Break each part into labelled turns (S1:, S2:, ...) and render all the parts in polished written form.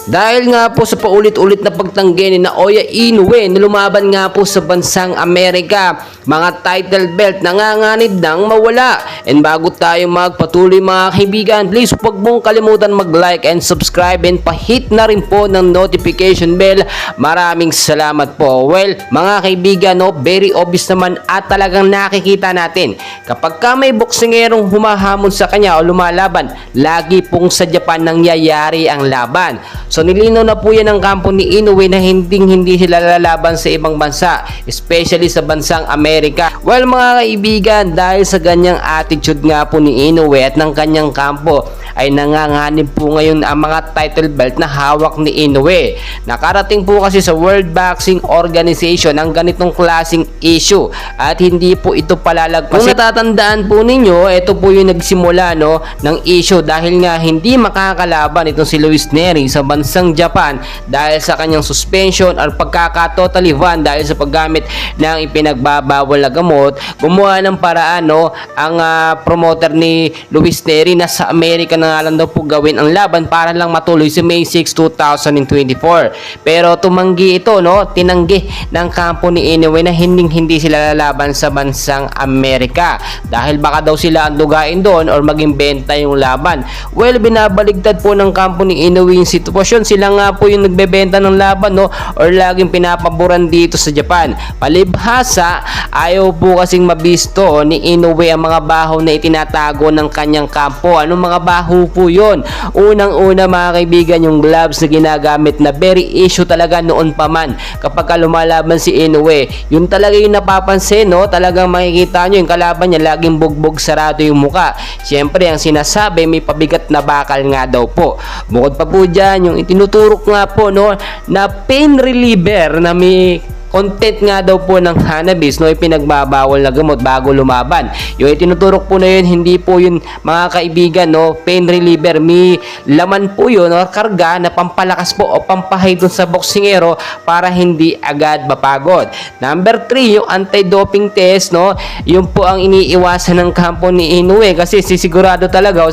S1: Dahil nga po sa paulit-ulit na pagtanggi ni Naoya Inoue na lumaban nga po sa bansang Amerika, mga title belt nanganganib nang mawala. And bago tayo magpatuloy mga kaibigan, please huwag mong kalimutan mag-like and subscribe and pa-hit na rin po ng notification bell. Maraming salamat po. Well, mga kaibigan, no, very obvious naman at talagang nakikita natin kapag ka may boksingerong humahamon sa kanya o lumalaban, lagi pong sa Japan nangyayari ang laban. So nilinaw na po yan ng kampo ni Inoue na hindi sila lalaban sa ibang bansa, especially sa bansang Amerika. Well mga kaibigan, dahil sa ganyang attitude nga po ni Inoue at ng kanyang kampo, ay nanganganib po ngayon ang mga title belt na hawak ni Inoue. Nakarating po kasi sa World Boxing Organization ang ganitong klaseng issue at hindi po ito palalagpas. Kung natatandaan po ninyo, ito po yung nagsimula, no, ng issue dahil nga hindi makakalaban itong si Luis Nery sa bansang Japan dahil sa kanyang suspension or pagkaka-totally ban dahil sa paggamit ng ipinagbabawal na gamot. Gumawa ng paraan, no, ang promoter ni Luis Nery na sa Amerika na nga lang daw po gawin ang laban para lang matuloy si May 6, 2024. Pero tumanggi ito, no, tinanggi ng kampo ni Inoue na hindi sila lalaban sa bansang Amerika dahil baka daw sila ang dugain doon or maging benta yung laban. Well, binabaligtad po ng kampo ni Inoue yung sitwasyon. Sila nga po yung nagbebenta ng laban, no, or laging pinapaboran dito sa Japan. Palibhasa, ayaw po kasing mabisto ni Inoue ang mga baho na itinatago ng kanyang kampo. Anong mga baho po yun? Unang-una mga kaibigan, yung gloves na ginagamit na very issue talaga noon pa man kapag lumalaban si Inoue. Yun talaga yung napapansin, no? Talagang makikita nyo yung kalaban niya laging bugbog sarado yung muka. Siyempre ang sinasabi may pabigat na bakal nga daw po. Bukod pa po dyan, yung itinuturok nga po, no, na pain reliever na may content nga daw po ng cannabis, no, ipinagbabawal na gamot bago lumaban. Yung itinuturok po na yun, hindi po yun mga kaibigan, no, pain reliever. May laman po yun, no, karga na pampalakas po o pampahay dun sa boksingero para hindi agad mapagod. Number 3, yung anti-doping test, no, yun po ang iniiwasan ng kampo ni Inoue kasi sigurado talaga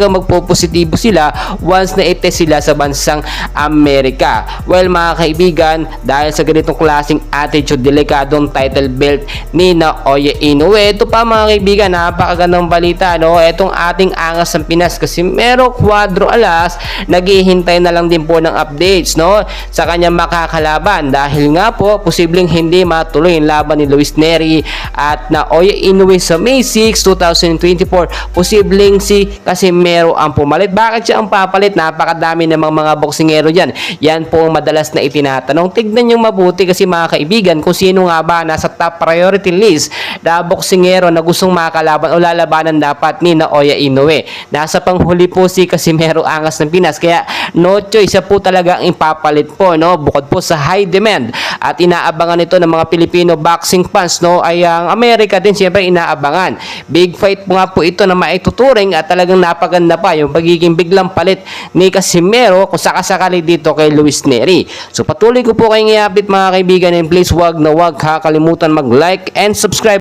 S1: magpo-positibo sila once na itest sila sa bansang Amerika. Well mga kaibigan, dahil sa ganitong klaseng attitude, delikadong title belt ni Naoya Inoue. Ito pa mga kaibigan, napakagandang balita, no? Itong ating angas ng Pinas kasi Mero Cuadro Alas naghihintay na lang din po ng updates, no, sa kanyang makakalaban dahil nga po posibleng hindi matuloy yung laban ni Luis Nery at Naoya Inoue sa May 6, 2024. Posibleng si Casimero ang pumalit. Bakit siya ang papalit? Napakadami namang mga boksingero dyan. Yan po ang madalas na itinatanong. Tignan nyo mabuti kasi mga kaibigan kung sino nga ba nasa top priority list na boksingero na gustong makalaban o lalabanan dapat ni Naoya Inoue. Nasa panghuli po si Casimero Angas ng Pinas kaya no choice, siya po talaga ang ipapalit po, no, bukod po sa high demand at inaabangan ito ng mga Pilipino boxing fans, no, ay ang Amerika din siyempre inaabangan. Big fight po nga po ito na maituturing at talagang napaganda pa yung pagiging biglang palit ni Casimero kung sakasakali dito kay Luis Nery. So patuloy ko po kayong i-update mga kaibigan and please wag kakalimutan mag-like and subscribe